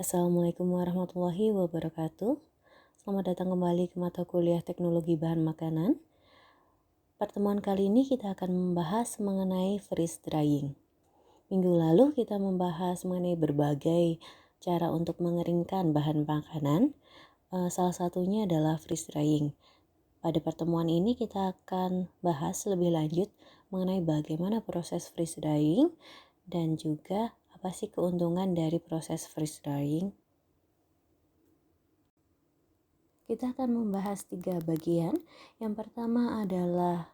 Assalamualaikum warahmatullahi wabarakatuh. Selamat datang kembali ke mata kuliah Teknologi Bahan Makanan. Pertemuan kali ini kita akan membahas mengenai freeze drying. Minggu lalu kita membahas mengenai berbagai cara untuk mengeringkan bahan makanan. Salah satunya adalah freeze drying. Pada pertemuan ini kita akan bahas lebih lanjut mengenai bagaimana proses freeze drying dan juga apa sih keuntungan dari proses freeze drying. Kita akan membahas 3 bagian. Yang pertama adalah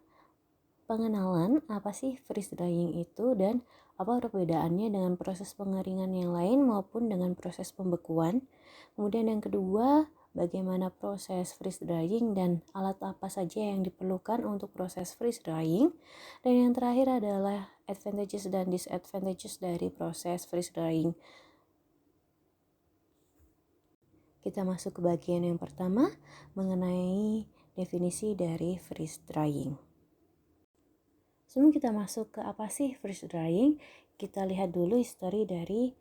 pengenalan apa sih freeze drying itu dan apa perbedaannya dengan proses pengeringan yang lain maupun dengan proses pembekuan. Kemudian yang kedua, bagaimana proses freeze drying dan alat apa saja yang diperlukan untuk proses freeze drying. Dan yang terakhir adalah advantages dan disadvantages dari proses freeze drying. Kita masuk ke bagian yang pertama mengenai definisi dari freeze drying. Sebelum kita masuk ke apa sih freeze drying, kita lihat dulu histori dari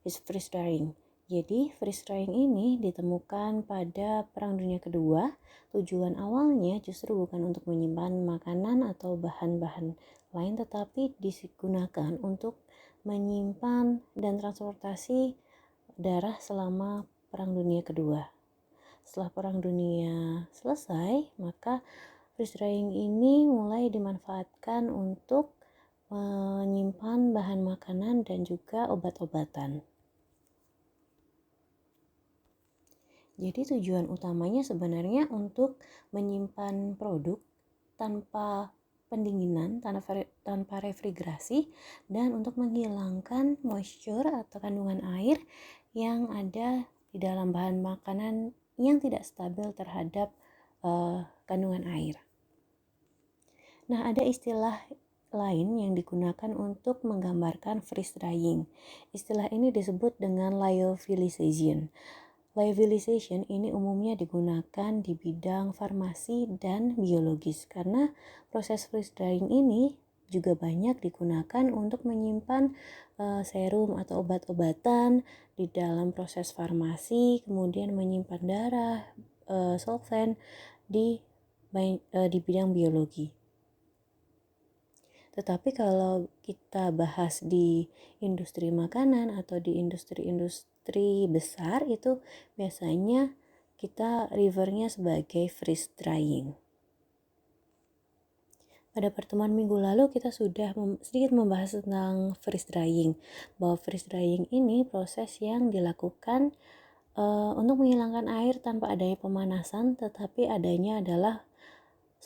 freeze drying. Jadi freeze drying ini ditemukan pada Perang Dunia Kedua. Tujuan awalnya justru bukan untuk menyimpan makanan atau bahan-bahan lain, tetapi digunakan untuk menyimpan dan transportasi darah selama Perang Dunia Kedua. Setelah Perang Dunia selesai, maka freeze drying ini mulai dimanfaatkan untuk menyimpan bahan makanan dan juga obat-obatan. Jadi tujuan utamanya sebenarnya untuk menyimpan produk tanpa pendinginan, tanpa refrigerasi, dan untuk menghilangkan moisture atau kandungan air yang ada di dalam bahan makanan yang tidak stabil terhadap kandungan air. Nah, ada istilah lain yang digunakan untuk menggambarkan freeze drying. Istilah ini disebut dengan lyophilization. Lyophilization ini umumnya digunakan di bidang farmasi dan biologis karena proses freeze drying ini juga banyak digunakan untuk menyimpan serum atau obat-obatan di dalam proses farmasi, kemudian menyimpan darah, solvent di bidang biologi. Tetapi kalau kita bahas di industri makanan atau di industri-industri besar, itu biasanya kita refernya sebagai freeze drying. Pada pertemuan minggu lalu kita sudah sedikit membahas tentang freeze drying, bahwa freeze drying ini proses yang dilakukan untuk menghilangkan air tanpa adanya pemanasan, tetapi adanya adalah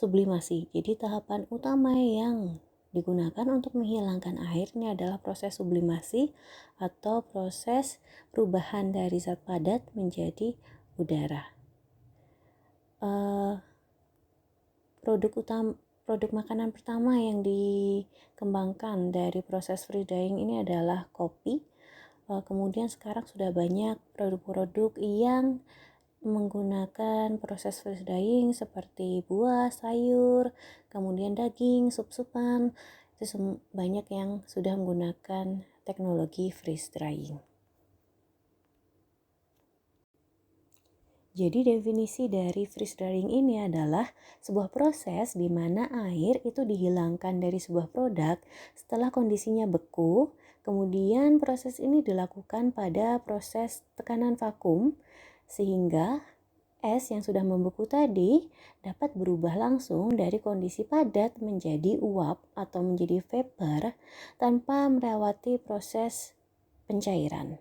sublimasi. Jadi tahapan utama yang digunakan untuk menghilangkan air ini adalah proses sublimasi atau proses perubahan dari zat padat menjadi udara. Produk makanan pertama yang dikembangkan dari proses freeze drying ini adalah kopi. Kemudian sekarang sudah banyak produk-produk yang menggunakan proses freeze drying seperti buah, sayur, kemudian daging, sup-supan. Itu banyak yang sudah menggunakan teknologi freeze drying. Jadi definisi dari freeze drying ini adalah sebuah proses di mana air itu dihilangkan dari sebuah produk setelah kondisinya beku. Kemudian proses ini dilakukan pada proses tekanan vakum sehingga es yang sudah membeku tadi dapat berubah langsung dari kondisi padat menjadi uap atau menjadi vapor tanpa melewati proses pencairan.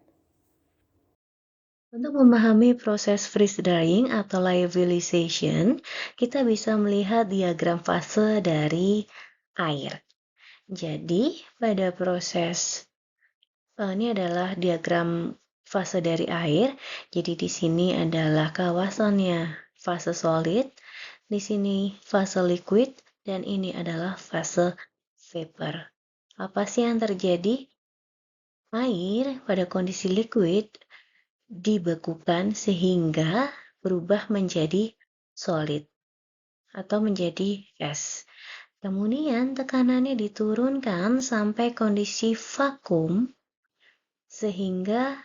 Untuk memahami proses freeze drying atau lyophilization, kita bisa melihat diagram fase dari air. Jadi, pada proses ini adalah diagram fase dari air. Jadi di sini adalah kawasannya fase solid, di sini fase liquid, dan ini adalah fase vapor. Apa sih yang terjadi? Air pada kondisi liquid dibekukan sehingga berubah menjadi solid atau menjadi es. Kemudian tekanannya diturunkan sampai kondisi vakum sehingga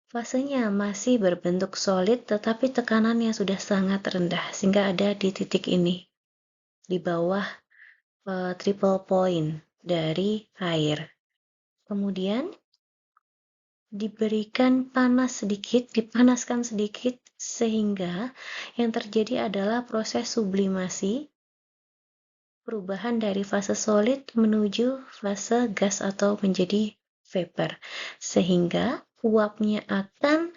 Fasenya masih berbentuk solid tetapi tekanannya sudah sangat rendah sehingga ada di titik ini di bawah triple point dari air. Kemudian diberikan panas sedikit, dipanaskan sedikit sehingga yang terjadi adalah proses sublimasi, perubahan dari fase solid menuju fase gas atau menjadi vapor, sehingga uapnya akan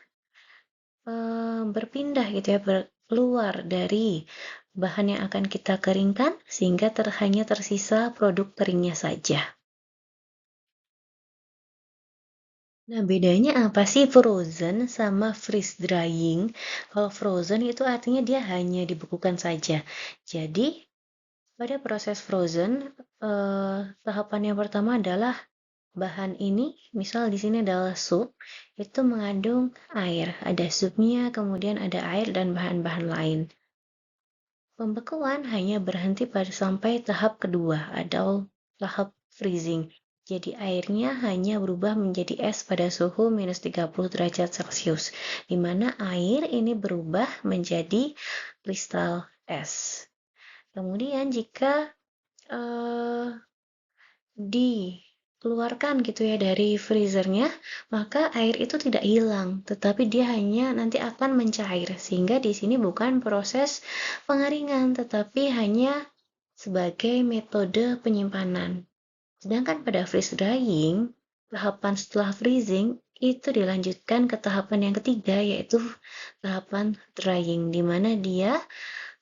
berpindah gitu ya, keluar dari bahan yang akan kita keringkan sehingga hanya tersisa produk keringnya saja. Nah, bedanya apa sih frozen sama freeze drying? Kalau frozen itu artinya dia hanya dibekukan saja. Jadi, pada proses frozen, tahapan yang pertama adalah bahan ini, misal di sini adalah sup, itu mengandung air. Ada supnya, kemudian ada air dan bahan-bahan lain. Pembekuan hanya berhenti pada sampai tahap kedua atau tahap freezing. Jadi airnya hanya berubah menjadi es pada suhu minus 30 derajat Celcius, di mana air ini berubah menjadi kristal es. Kemudian jika dikeluarkan gitu ya dari freezernya, maka air itu tidak hilang, tetapi dia hanya nanti akan mencair. Sehingga di sini bukan proses pengeringan, tetapi hanya sebagai metode penyimpanan. Sedangkan pada freeze drying, tahapan setelah freezing itu dilanjutkan ke tahapan yang ketiga, yaitu tahapan drying, di mana dia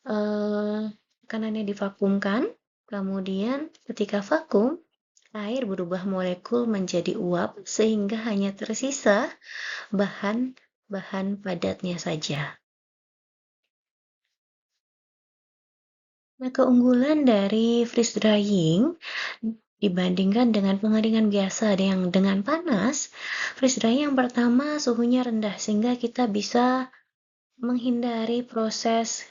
makanannya divakumkan, kemudian ketika vakum, air berubah molekul menjadi uap sehingga hanya tersisa bahan-bahan padatnya saja. Nah, keunggulan dari freeze drying dibandingkan dengan pengeringan biasa yang dengan panas, freeze drying yang pertama suhunya rendah sehingga kita bisa menghindari proses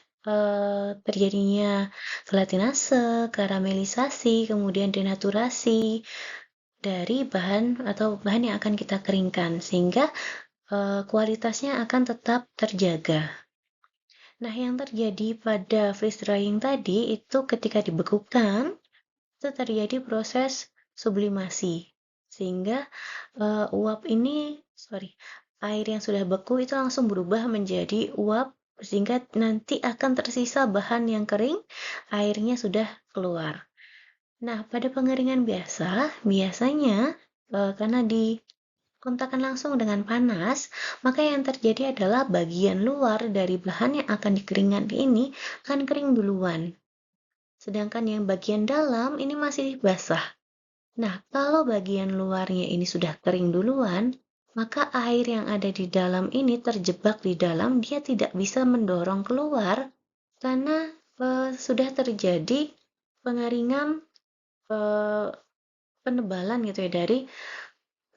terjadinya gelatinase, karamelisasi, kemudian denaturasi dari bahan atau bahan yang akan kita keringkan sehingga kualitasnya akan tetap terjaga. Nah, yang terjadi pada freeze drying tadi itu ketika dibekukan itu terjadi proses sublimasi sehingga air yang sudah beku itu langsung berubah menjadi uap sehingga nanti akan tersisa bahan yang kering, airnya sudah keluar. Nah, pada pengeringan biasanya karena dikontakkan langsung dengan panas, maka yang terjadi adalah bagian luar dari bahan yang akan dikeringkan ini akan kering duluan. Sedangkan yang bagian dalam ini masih basah. Nah, kalau bagian luarnya ini sudah kering duluan, maka air yang ada di dalam ini terjebak di dalam, dia tidak bisa mendorong keluar karena sudah terjadi pengeringan penebalan gitu ya dari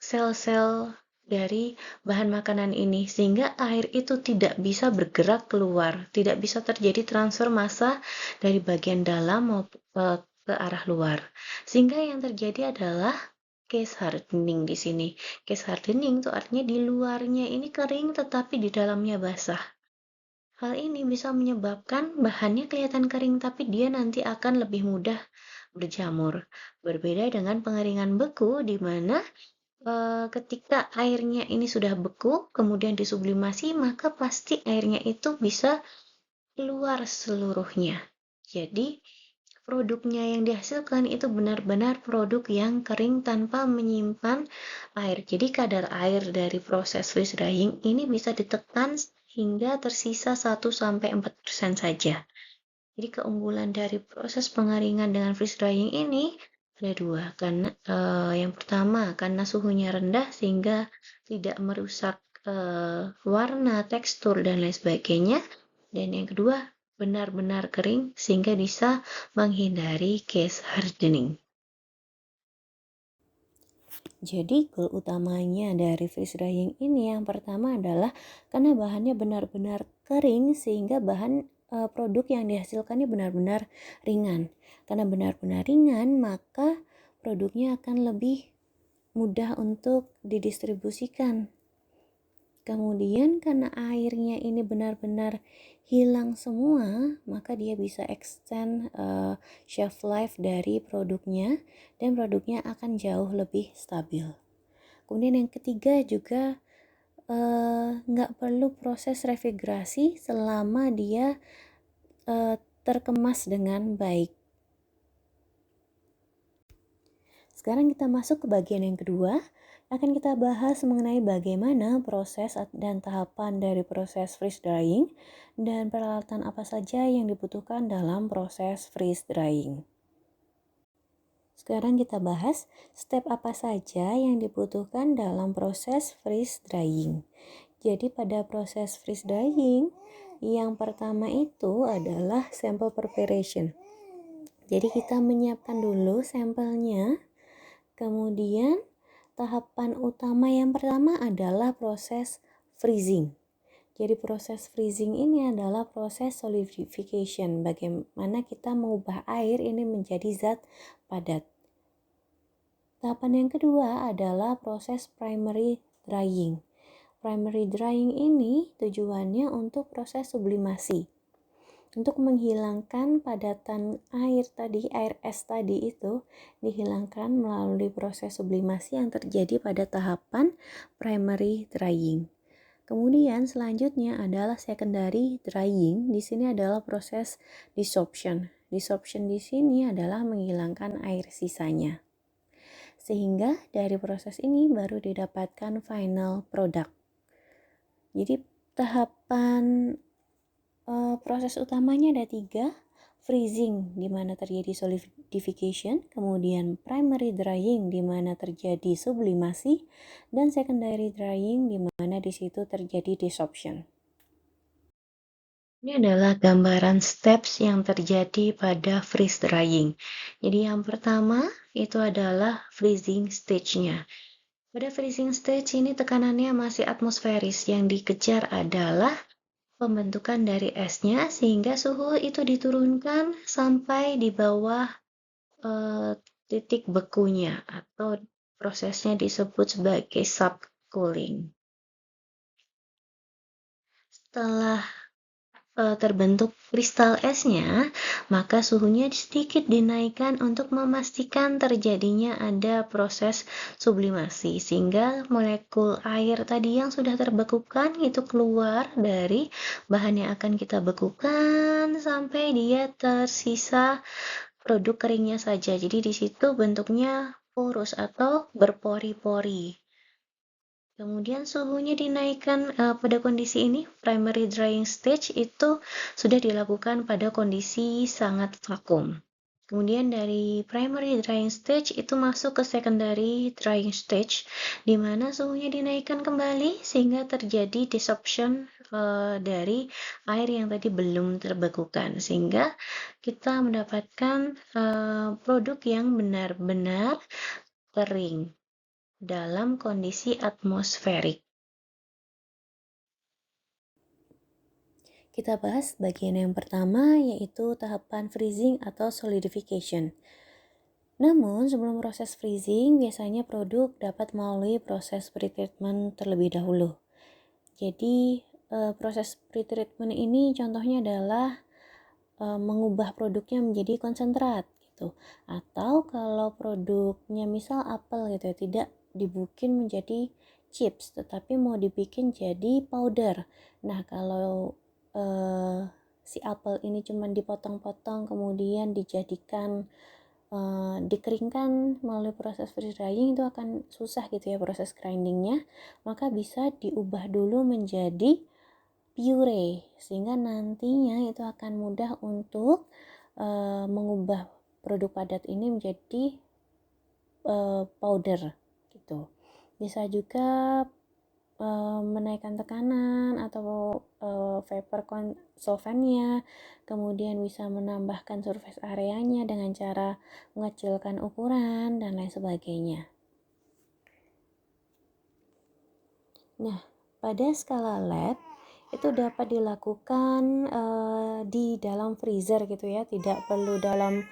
sel-sel dari bahan makanan ini sehingga air itu tidak bisa bergerak keluar, tidak bisa terjadi transfer massa dari bagian dalam maupun ke arah luar. Sehingga yang terjadi adalah case hardening di sini. Case hardening itu artinya di luarnya ini kering tetapi di dalamnya basah. Hal ini bisa menyebabkan bahannya kelihatan kering tapi dia nanti akan lebih mudah berjamur. Berbeda dengan pengeringan beku di mana ketika airnya ini sudah beku, kemudian disublimasi, maka pasti airnya itu bisa keluar seluruhnya. Jadi, produknya yang dihasilkan itu benar-benar produk yang kering tanpa menyimpan air. Jadi, kadar air dari proses freeze drying ini bisa ditekan hingga tersisa 1-4% saja. Jadi, keunggulan dari proses pengeringan dengan freeze drying ini ada dua, karena yang pertama karena suhunya rendah sehingga tidak merusak warna, tekstur dan lain sebagainya, dan yang kedua benar-benar kering sehingga bisa menghindari case hardening. Jadi goal utamanya dari freeze drying ini yang pertama adalah karena bahannya benar-benar kering sehingga produk yang dihasilkannya benar-benar ringan. Karena benar-benar ringan, maka produknya akan lebih mudah untuk didistribusikan Kemudian karena airnya ini benar-benar hilang semua, maka dia bisa extend shelf life dari produknya dan produknya akan jauh lebih stabil. Kemudian yang ketiga juga nggak perlu proses refrigerasi selama dia terkemas dengan baik. Sekarang kita masuk ke bagian yang kedua. Akan kita bahas mengenai bagaimana proses dan tahapan dari proses freeze drying dan peralatan apa saja yang dibutuhkan dalam proses freeze drying. Sekarang kita bahas step apa saja yang dibutuhkan dalam proses freeze drying. Jadi pada proses freeze drying, yang pertama itu adalah sample preparation. Jadi kita menyiapkan dulu sampelnya. Kemudian tahapan utama yang pertama adalah proses freezing. Jadi proses freezing ini adalah proses solidification, bagaimana kita mengubah air ini menjadi zat padat. Tahapan yang kedua adalah proses primary drying. Primary drying ini tujuannya untuk proses sublimasi. Untuk menghilangkan padatan air tadi, air es tadi itu dihilangkan melalui proses sublimasi yang terjadi pada tahapan primary drying. Kemudian selanjutnya adalah secondary drying. Di sini adalah proses desorption. Desorption di sini adalah menghilangkan air sisanya. Sehingga dari proses ini baru didapatkan final product. Jadi tahapan proses utamanya ada 3, freezing di mana terjadi solidification, kemudian primary drying di mana terjadi sublimasi, dan secondary drying di mana di situ terjadi desorption. Ini adalah gambaran steps yang terjadi pada freeze drying. Jadi yang pertama itu adalah freezing stage-nya. Pada freezing stage ini tekanannya masih atmosferis, yang dikejar adalah pembentukan dari esnya sehingga suhu itu diturunkan sampai di bawah titik bekunya atau prosesnya disebut sebagai subcooling. Setelah terbentuk kristal esnya, maka suhunya sedikit dinaikkan untuk memastikan terjadinya ada proses sublimasi sehingga molekul air tadi yang sudah terbekukan itu keluar dari bahan yang akan kita bekukan sampai dia tersisa produk keringnya saja. Jadi di situ bentuknya porus atau berpori-pori. Kemudian suhunya dinaikkan pada kondisi ini, primary drying stage itu sudah dilakukan pada kondisi sangat vakum. Kemudian dari primary drying stage itu masuk ke secondary drying stage, di mana suhunya dinaikkan kembali sehingga terjadi desorption dari air yang tadi belum terbekukan, sehingga kita mendapatkan produk yang benar-benar kering dalam kondisi atmosferik. Kita bahas bagian yang pertama, yaitu tahapan freezing atau solidification. Namun sebelum proses freezing, biasanya produk dapat melalui proses pretreatment terlebih dahulu. Jadi proses pretreatment ini contohnya adalah mengubah produknya menjadi konsentrat gitu. Atau kalau produknya misal apel gitu ya, tidak dibikin menjadi chips tetapi mau dibikin jadi powder. Nah, kalau si apel ini cuma dipotong-potong kemudian dijadikan dikeringkan melalui proses freeze drying, itu akan susah gitu ya proses grindingnya, maka bisa diubah dulu menjadi puree sehingga nantinya itu akan mudah untuk mengubah produk padat ini menjadi powder gitu. Bisa juga menaikkan tekanan atau vapor solventnya, kemudian bisa menambahkan surface areanya dengan cara mengecilkan ukuran dan lain sebagainya. Nah, pada skala lab itu dapat dilakukan di dalam freezer gitu ya, tidak perlu dalam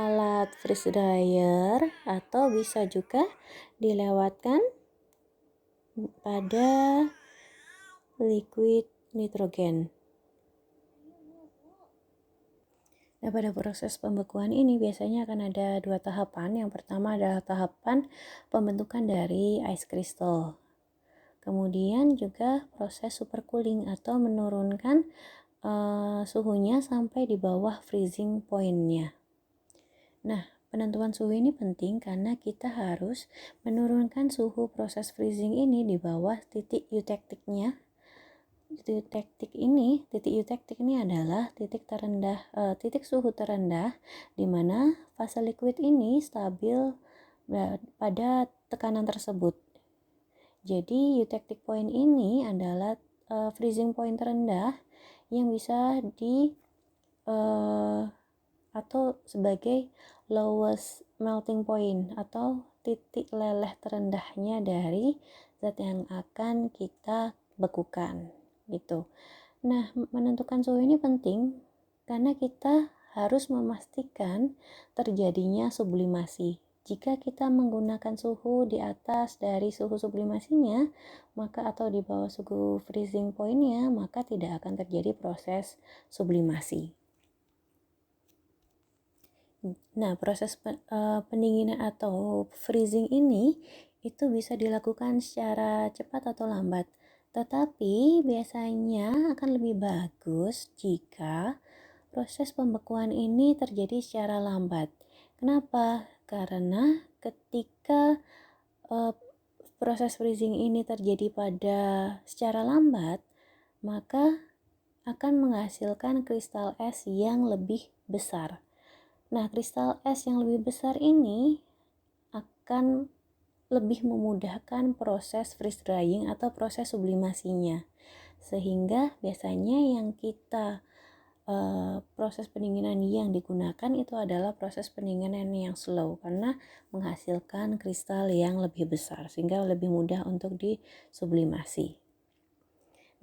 alat freeze dryer, atau bisa juga dilewatkan pada liquid nitrogen. Nah, pada proses pembekuan ini biasanya akan ada dua tahapan. Yang pertama adalah tahapan pembentukan dari ice crystal. Kemudian juga proses supercooling atau menurunkan suhunya sampai di bawah freezing point-nya. Nah, penentuan suhu ini penting karena kita harus menurunkan suhu proses freezing ini di bawah titik eutecticnya. Titik eutectic ini adalah titik terendah, titik suhu terendah di mana fase liquid ini stabil pada tekanan tersebut. Jadi eutectic point ini adalah freezing point terendah yang bisa atau sebagai lowest melting point atau titik leleh terendahnya dari zat yang akan kita bekukan gitu. Nah, menentukan suhu ini penting karena kita harus memastikan terjadinya sublimasi. Jika kita menggunakan suhu di atas dari suhu sublimasinya, maka atau di bawah suhu freezing point-nya, maka tidak akan terjadi proses sublimasi. Nah, proses pendinginan atau freezing ini itu bisa dilakukan secara cepat atau lambat. Tetapi biasanya akan lebih bagus jika proses pembekuan ini terjadi secara lambat. Kenapa? Karena ketika proses freezing ini terjadi secara lambat, maka akan menghasilkan kristal es yang lebih besar. Nah, kristal es yang lebih besar ini akan lebih memudahkan proses freeze drying atau proses sublimasinya. Sehingga biasanya yang proses pendinginan yang digunakan itu adalah proses pendinginan yang slow karena menghasilkan kristal yang lebih besar sehingga lebih mudah untuk disublimasi.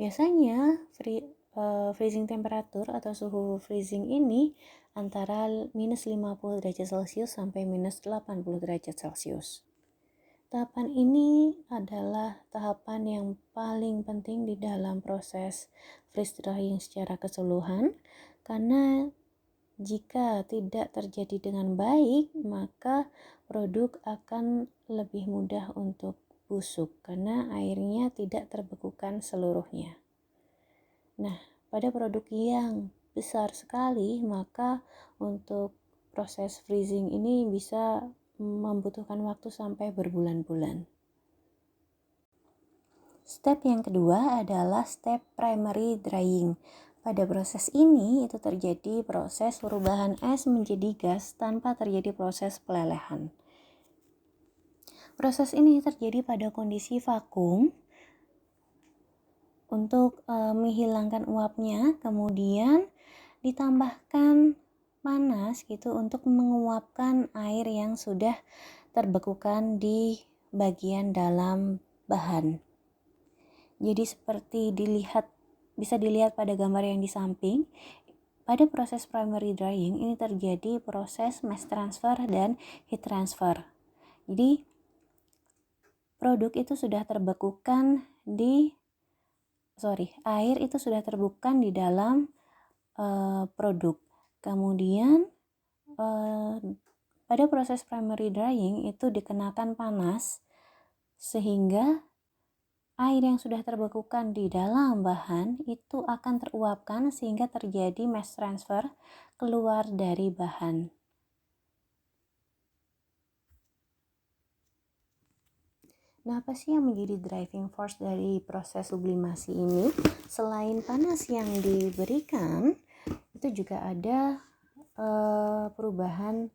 Biasanya freezing temperatur atau suhu freezing ini antara minus 50 derajat Celcius sampai minus 80 derajat Celcius. Tahapan ini adalah tahapan yang paling penting di dalam proses freeze drying secara keseluruhan karena jika tidak terjadi dengan baik, maka produk akan lebih mudah untuk busuk karena airnya tidak terbekukan seluruhnya. Nah, pada produk yang besar sekali, maka untuk proses freezing ini bisa membutuhkan waktu sampai berbulan-bulan. Step yang kedua adalah step primary drying. Pada proses ini itu terjadi proses perubahan es menjadi gas tanpa terjadi proses pelelehan. Proses ini terjadi pada kondisi vakum untuk menghilangkan uapnya, kemudian ditambahkan panas gitu untuk menguapkan air yang sudah terbekukan di bagian dalam bahan. Jadi seperti bisa dilihat pada gambar yang di samping, pada proses primary drying ini terjadi proses mass transfer dan heat transfer. Jadi produk itu sudah terbekukan air itu sudah terbekukan di dalam produk. Kemudian pada proses primary drying itu dikenakan panas sehingga air yang sudah terbekukan di dalam bahan itu akan teruapkan sehingga terjadi mass transfer keluar dari bahan. Nah, apa sih yang menjadi driving force dari proses sublimasi ini? Selain panas yang diberikan, itu juga ada perubahan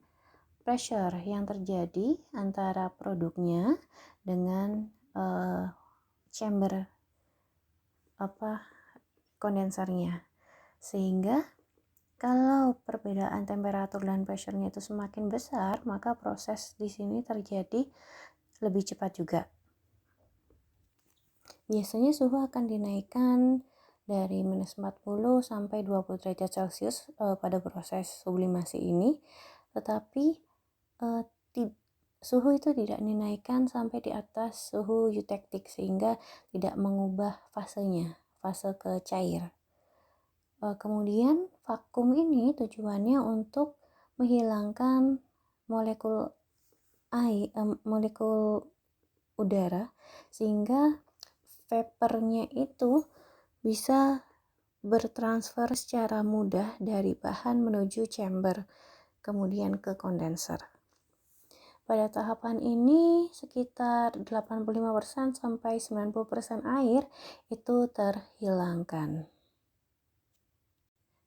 pressure yang terjadi antara produknya dengan chamber kondensernya. Sehingga kalau perbedaan temperatur dan pressure-nya itu semakin besar, maka proses di sini terjadi lebih cepat juga. Biasanya suhu akan dinaikkan dari minus 40 sampai 20 derajat Celcius pada proses sublimasi ini, tetapi suhu itu tidak dinaikkan sampai di atas suhu eutectic sehingga tidak mengubah fasenya. fase ke cair. Kemudian vakum ini tujuannya untuk menghilangkan molekul molekul udara sehingga vapornya itu bisa bertransfer secara mudah dari bahan menuju chamber kemudian ke kondenser. Pada tahapan ini sekitar 85% sampai 90% air itu terhilangkan.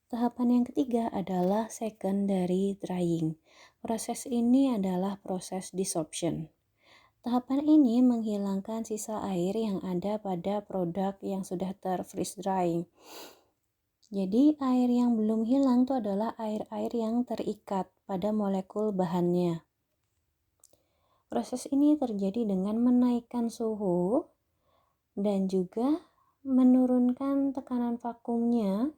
Tahapan yang ketiga adalah secondary drying. Proses ini adalah proses desorption. Tahapan ini menghilangkan sisa air yang ada pada produk yang sudah ter-freeze drying. Jadi air yang belum hilang itu adalah air-air yang terikat pada molekul bahannya. Proses ini terjadi dengan menaikkan suhu dan juga menurunkan tekanan vakumnya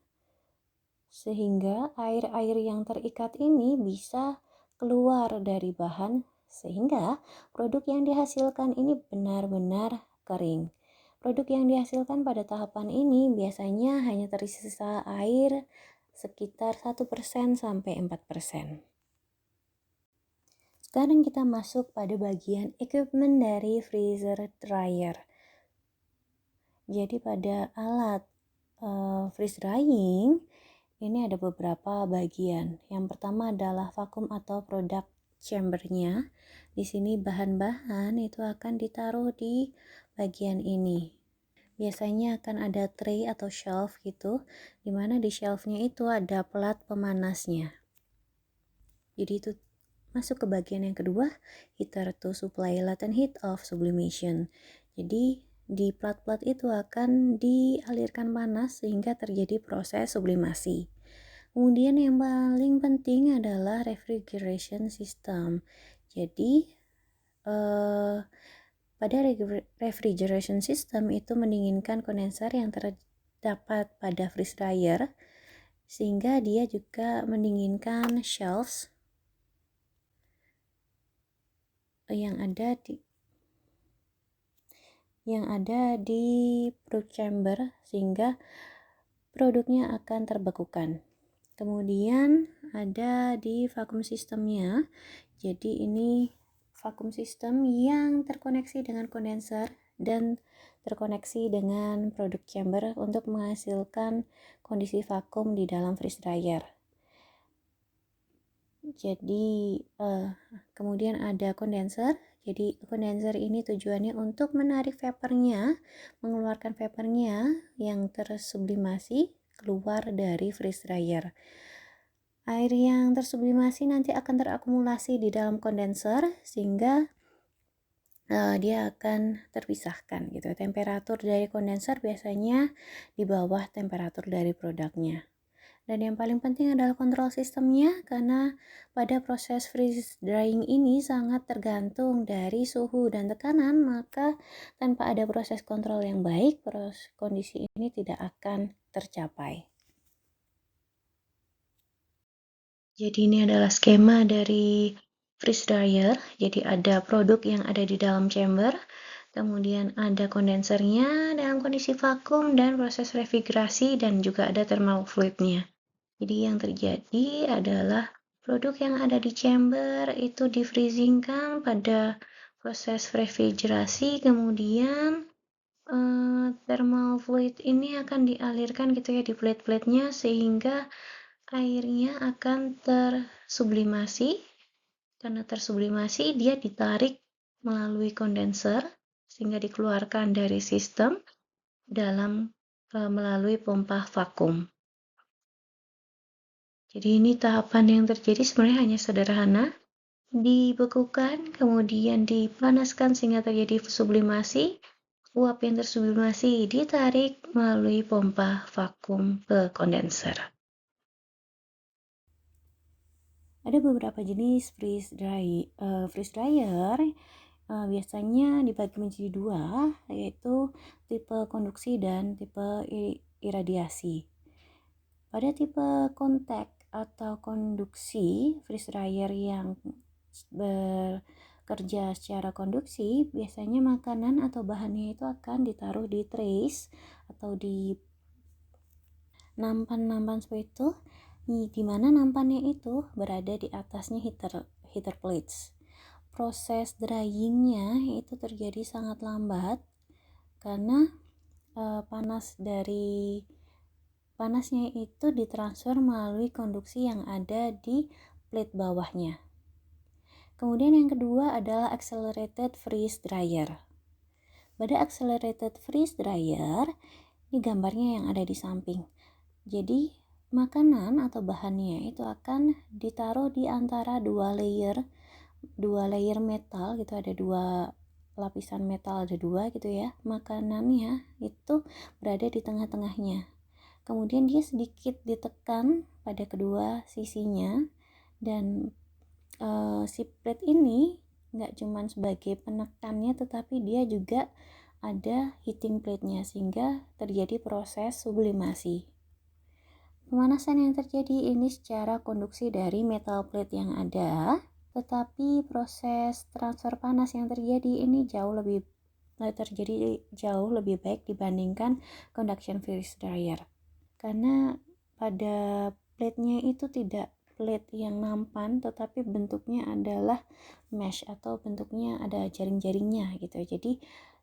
sehingga air-air yang terikat ini bisa keluar dari bahan sehingga produk yang dihasilkan ini benar-benar kering. Produk yang dihasilkan pada tahapan ini biasanya hanya tersisa air sekitar 1% sampai 4%. Sekarang kita masuk pada bagian equipment dari freezer dryer. Jadi pada alat freeze drying ini ada beberapa bagian. Yang pertama adalah vakum atau product chambernya. Di sini bahan-bahan itu akan ditaruh di bagian ini. Biasanya akan ada tray atau shelf gitu, dimana di shelfnya itu ada plat pemanasnya. Jadi itu masuk ke bagian yang kedua, heater to supply latent heat of sublimation. Jadi di plat-plat itu akan dialirkan panas sehingga terjadi proses sublimasi. Kemudian yang paling penting adalah refrigeration system. Jadi pada refrigeration system itu mendinginkan kondenser yang terdapat pada freeze dryer sehingga dia juga mendinginkan shelves yang ada di product chamber sehingga produknya akan terbekukan. Kemudian ada di vacuum systemnya. Jadi ini vacuum system yang terkoneksi dengan kondenser dan terkoneksi dengan product chamber untuk menghasilkan kondisi vakum di dalam freeze dryer. Jadi kemudian ada kondenser. Jadi kondenser ini tujuannya untuk menarik vapornya, mengeluarkan vapornya yang tersublimasi keluar dari freeze dryer. Air yang tersublimasi nanti akan terakumulasi di dalam kondenser sehingga dia akan terpisahkan gitu. Temperatur dari kondenser biasanya di bawah temperatur dari produknya. Dan yang paling penting adalah kontrol sistemnya karena pada proses freeze drying ini sangat tergantung dari suhu dan tekanan, maka tanpa ada proses kontrol yang baik, kondisi ini tidak akan tercapai. Jadi ini adalah skema dari freeze dryer. Jadi ada produk yang ada di dalam chamber, kemudian ada kondensernya dalam kondisi vakum dan proses refrigerasi dan juga ada thermal fluidnya. Jadi yang terjadi adalah produk yang ada di chamber itu di freezingkan pada proses refrigerasi, kemudian thermal fluid ini akan dialirkan gitu ya di plate-platenya sehingga airnya akan tersublimasi. Karena tersublimasi dia ditarik melalui kondenser sehingga dikeluarkan dari sistem melalui pompa vakum. Jadi ini tahapan yang terjadi sebenarnya hanya sederhana, dibekukan, kemudian dipanaskan sehingga terjadi sublimasi, uap yang tersublimasi ditarik melalui pompa vakum ke kondenser. Ada beberapa jenis freeze dryer, biasanya dibagi menjadi dua, yaitu tipe konduksi dan tipe iradiasi. Pada tipe kontak atau konduksi, freeze dryer yang bekerja secara konduksi, biasanya makanan atau bahannya itu akan ditaruh di trays atau di nampan seperti itu, di mana nampannya itu berada di atasnya heater plates. Proses dryingnya itu terjadi sangat lambat karena panasnya itu ditransfer melalui konduksi yang ada di plate bawahnya. Kemudian yang kedua adalah accelerated freeze dryer. Pada accelerated freeze dryer, ini gambarnya yang ada di samping. Jadi makanan atau bahannya itu akan ditaruh di antara dua layer metal gitu, ada dua lapisan metal, ada dua gitu ya. Makanannya itu berada di tengah-tengahnya. Kemudian dia sedikit ditekan pada kedua sisinya, dan si plate ini nggak cuman sebagai penekannya, tetapi dia juga ada heating plate-nya sehingga terjadi proses sublimasi. Pemanasan yang terjadi ini secara konduksi dari metal plate yang ada, tetapi proses transfer panas yang terjadi ini jauh lebih baik dibandingkan conduction freeze dryer. Karena pada plate-nya itu tidak plate yang nampan, tetapi bentuknya adalah mesh atau bentuknya ada jaring-jaringnya gitu. Jadi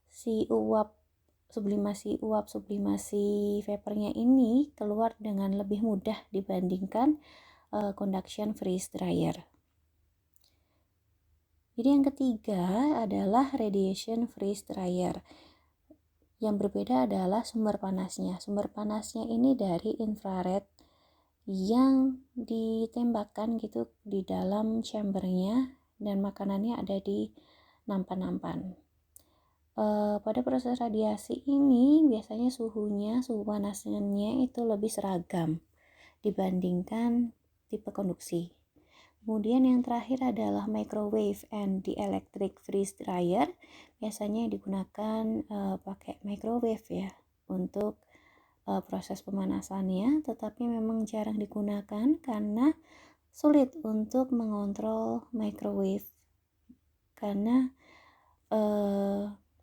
si sublimasi vapornya ini keluar dengan lebih mudah dibandingkan conduction freeze dryer. Jadi yang ketiga adalah radiation freeze dryer. Yang berbeda adalah sumber panasnya. Sumber panasnya ini dari infrared yang ditembakkan gitu di dalam chambernya, dan makanannya ada di nampan-nampan. Pada proses radiasi ini biasanya suhu panasnya itu lebih seragam dibandingkan tipe konduksi. Kemudian yang terakhir adalah microwave and dielectric freeze dryer. Biasanya digunakan pakai microwave ya untuk proses pemanasannya, tetapi memang jarang digunakan karena sulit untuk mengontrol microwave, karena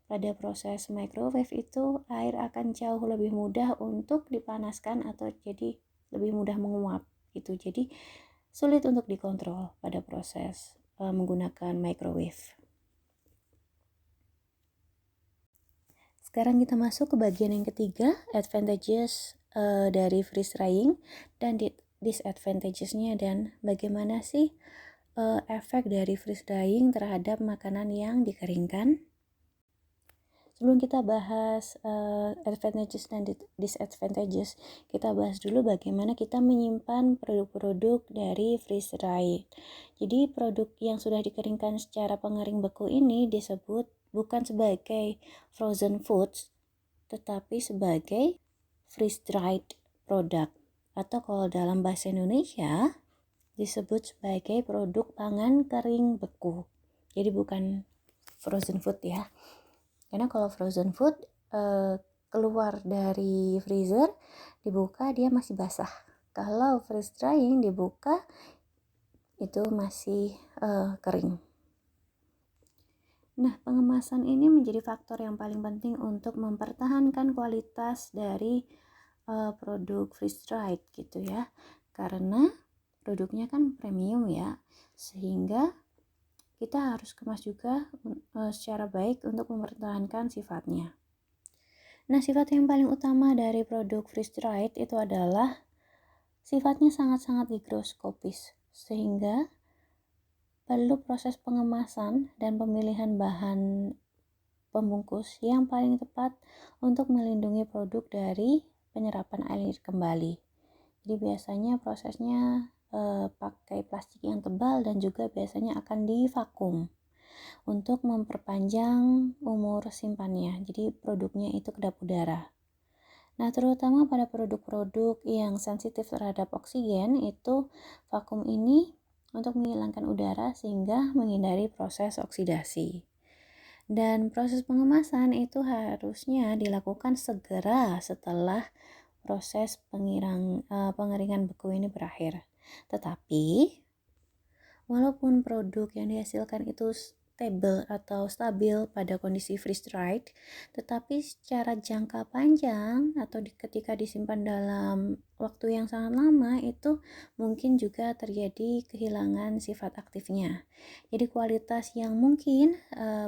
pada proses microwave itu air akan jauh lebih mudah untuk dipanaskan atau jadi lebih mudah menguap gitu. Jadi sulit untuk dikontrol pada proses menggunakan microwave. Sekarang kita masuk ke bagian yang ketiga, advantages dari freeze drying dan disadvantages-nya, dan bagaimana sih efek dari freeze drying terhadap makanan yang dikeringkan. Sebelum kita bahas advantages dan disadvantages, kita bahas dulu bagaimana kita menyimpan produk-produk dari freeze drying. Jadi produk yang sudah dikeringkan secara pengering beku ini disebut bukan sebagai frozen foods, tetapi sebagai freeze dried product, atau kalau dalam bahasa Indonesia disebut sebagai produk pangan kering beku. Jadi bukan frozen food ya. Karena kalau frozen food keluar dari freezer, dibuka dia masih basah. Kalau freeze drying dibuka itu masih kering. Nah, pengemasan ini menjadi faktor yang paling penting untuk mempertahankan kualitas dari produk freeze dried gitu ya. Karena produknya kan premium ya, sehingga kita harus kemas juga secara baik untuk mempertahankan sifatnya. Nah, sifat yang paling utama dari produk freeze dried itu adalah sifatnya sangat-sangat higroskopis, sehingga perlu proses pengemasan dan pemilihan bahan pembungkus yang paling tepat untuk melindungi produk dari penyerapan air kembali. Jadi biasanya prosesnya pakai plastik yang tebal dan juga biasanya akan divakum untuk memperpanjang umur simpannya. Jadi produknya itu kedap udara. Nah, terutama pada produk-produk yang sensitif terhadap oksigen, itu vakum ini untuk menghilangkan udara sehingga menghindari proses oksidasi. Dan proses pengemasan itu harusnya dilakukan segera setelah proses pengeringan beku ini berakhir. Tetapi walaupun produk yang dihasilkan itu stable atau stabil pada kondisi freeze dried, tetapi secara jangka panjang atau ketika disimpan dalam waktu yang sangat lama itu mungkin juga terjadi kehilangan sifat aktifnya. Jadi kualitas yang mungkin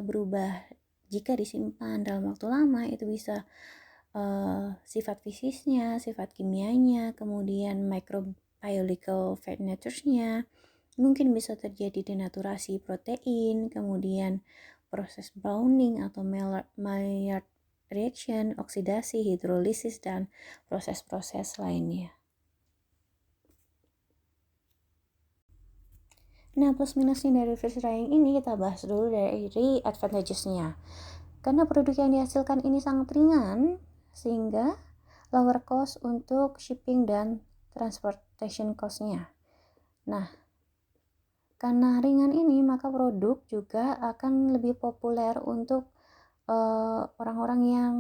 berubah jika disimpan dalam waktu lama itu bisa sifat fisiknya, sifat kimianya, kemudian microbiological features-nya, mungkin bisa terjadi denaturasi protein, kemudian proses browning atau Maillard reaction, oksidasi, hidrolisis, dan proses-proses lainnya. Nah, plus minusnya dari freeze drying ini kita bahas dulu dari advantages-nya. Karena produk yang dihasilkan ini sangat ringan, sehingga lower cost untuk shipping dan transportation cost-nya. Nah, karena ringan ini, maka produk juga akan lebih populer untuk orang-orang yang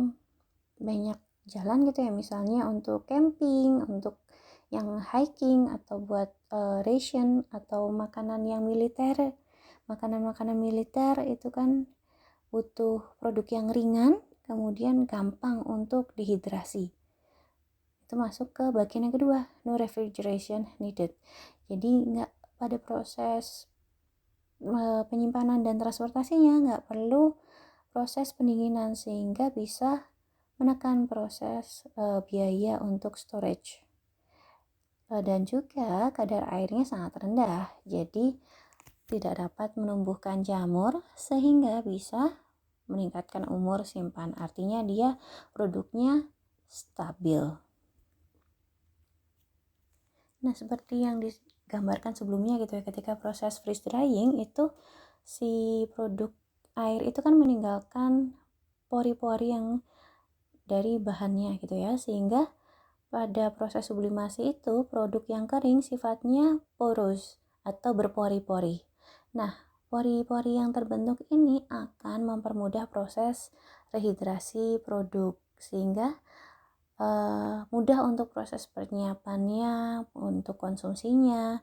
banyak jalan gitu ya, misalnya untuk camping, untuk yang hiking, atau buat ration atau makanan yang militer. Makanan-makanan militer itu kan butuh produk yang ringan, kemudian gampang untuk dehidrasi. Itu masuk ke bagian yang kedua, no refrigeration needed. Jadi nggak pada proses penyimpanan dan transportasinya nggak perlu proses pendinginan, sehingga bisa menekan proses biaya untuk storage. Dan juga kadar airnya sangat rendah, jadi tidak dapat menumbuhkan jamur sehingga bisa meningkatkan umur simpan. Artinya dia produknya stabil. Nah, seperti yang digambarkan sebelumnya gitu ya, ketika proses freeze drying itu si produk air itu kan meninggalkan pori-pori yang dari bahannya gitu ya, sehingga pada proses sublimasi itu produk yang kering sifatnya porous atau berpori-pori. Nah, pori-pori yang terbentuk ini akan mempermudah proses rehidrasi produk, sehingga mudah untuk proses penyiapannya, untuk konsumsinya,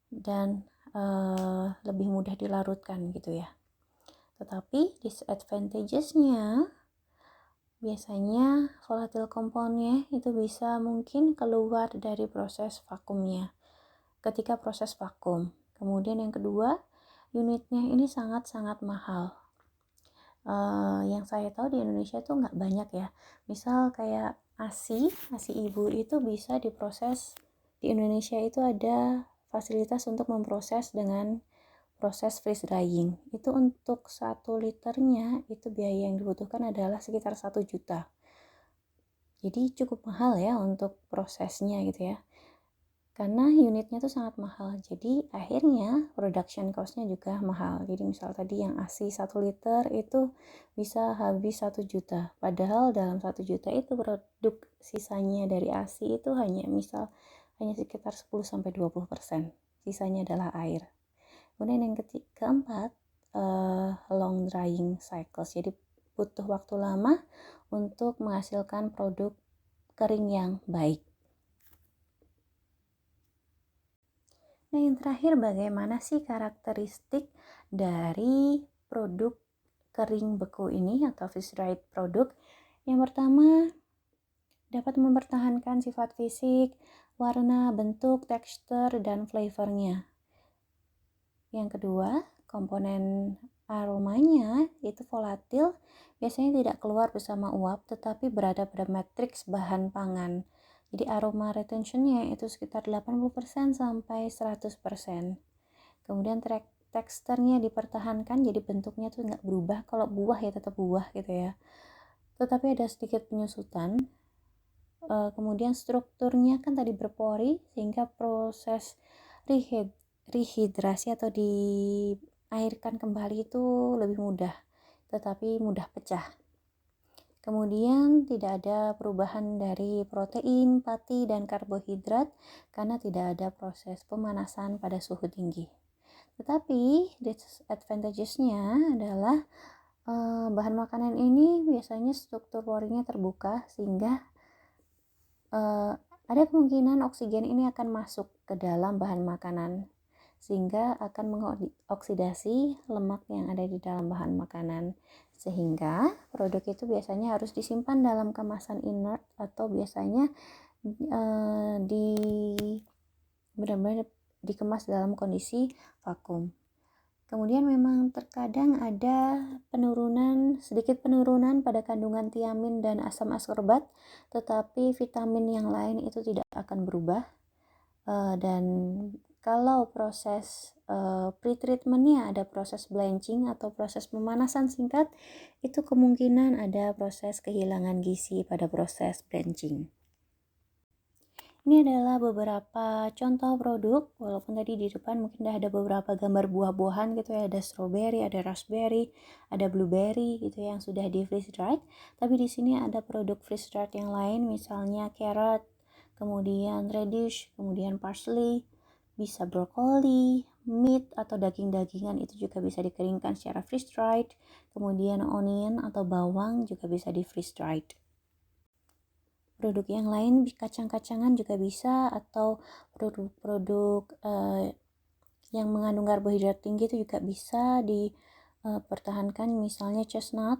dan lebih mudah dilarutkan gitu ya. Tetapi disadvantages-nya biasanya volatile compound-nya itu bisa mungkin keluar dari proses vakumnya ketika proses vakum. Kemudian yang kedua, unitnya ini sangat-sangat mahal. Yang saya tahu di Indonesia tuh nggak banyak ya. Misal kayak ASI ibu itu bisa diproses. Di Indonesia itu ada fasilitas untuk memproses dengan proses freeze drying. Itu untuk 1 liternya itu biaya yang dibutuhkan adalah sekitar 1 juta. Jadi cukup mahal ya untuk prosesnya gitu ya. Karena unitnya tuh sangat mahal. Jadi akhirnya production cost-nya juga mahal. Jadi misal tadi yang ASI 1 liter itu bisa habis 1 juta. Padahal dalam 1 juta itu produk sisanya dari ASI itu hanya sekitar 10-20%. Sisanya adalah air. Kemudian yang keempat, long drying cycles. Jadi butuh waktu lama untuk menghasilkan produk kering yang baik. Nah, yang terakhir, bagaimana sih karakteristik dari produk kering beku ini atau freeze dried produk? Yang pertama, dapat mempertahankan sifat fisik, warna, bentuk, tekstur, dan flavornya. Yang kedua, komponen aromanya itu volatil, biasanya tidak keluar bersama uap tetapi berada pada matriks bahan pangan. Jadi aroma retentionnya itu sekitar 80% sampai 100%. Kemudian teksturnya dipertahankan, jadi bentuknya tuh nggak berubah. Kalau buah ya tetap buah gitu ya, tetapi ada sedikit penyusutan. Kemudian strukturnya kan tadi berpori, sehingga proses rehidrasi atau diairkan kembali itu lebih mudah, tetapi mudah pecah. Kemudian tidak ada perubahan dari protein, pati, dan karbohidrat karena tidak ada proses pemanasan pada suhu tinggi. Tetapi disadvantages-nya adalah bahan makanan ini biasanya struktur porinya terbuka, sehingga ada kemungkinan oksigen ini akan masuk ke dalam bahan makanan, sehingga akan mengoksidasi lemak yang ada di dalam bahan makanan. Sehingga produk itu biasanya harus disimpan dalam kemasan inert atau biasanya di benar-benar dikemas dalam kondisi vakum. Kemudian memang terkadang ada sedikit penurunan pada kandungan tiamin dan asam askorbat, tetapi vitamin yang lain itu tidak akan berubah. Dan kalau proses pre-treatmentnya ada proses blanching atau proses pemanasan singkat, itu kemungkinan ada proses kehilangan gizi pada proses blanching. Ini adalah beberapa contoh produk, walaupun tadi di depan mungkin ada beberapa gambar buah-buahan gitu ya, ada strawberry, ada raspberry, ada blueberry gitu ya, yang sudah di freeze dried. Tapi di sini ada produk freeze dried yang lain, misalnya carrot, kemudian radish, kemudian parsley, bisa brokoli, meat atau daging-dagingan itu juga bisa dikeringkan secara freeze dried. Kemudian onion atau bawang juga bisa di freeze dried. Produk yang lain kacang-kacangan juga bisa, atau produk-produk yang mengandung karbohidrat tinggi itu juga bisa dipertahankan, misalnya chestnut,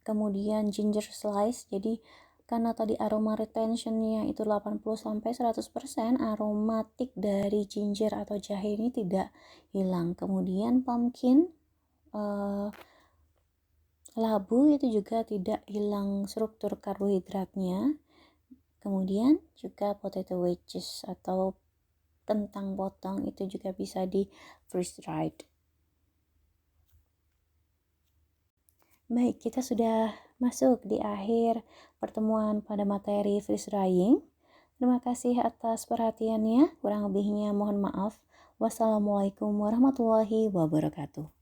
kemudian ginger slice. Jadi karena tadi aroma retentionnya itu 80-100%, aromatik dari ginger atau jahe ini tidak hilang. Kemudian pumpkin, labu itu juga tidak hilang struktur karbohidratnya. Kemudian juga potato wedges atau kentang potong itu juga bisa di freeze dried. Baik, kita sudah masuk di akhir pertemuan pada materi freeze drying. Terima kasih atas perhatiannya. Kurang lebihnya mohon maaf. Wassalamualaikum warahmatullahi wabarakatuh.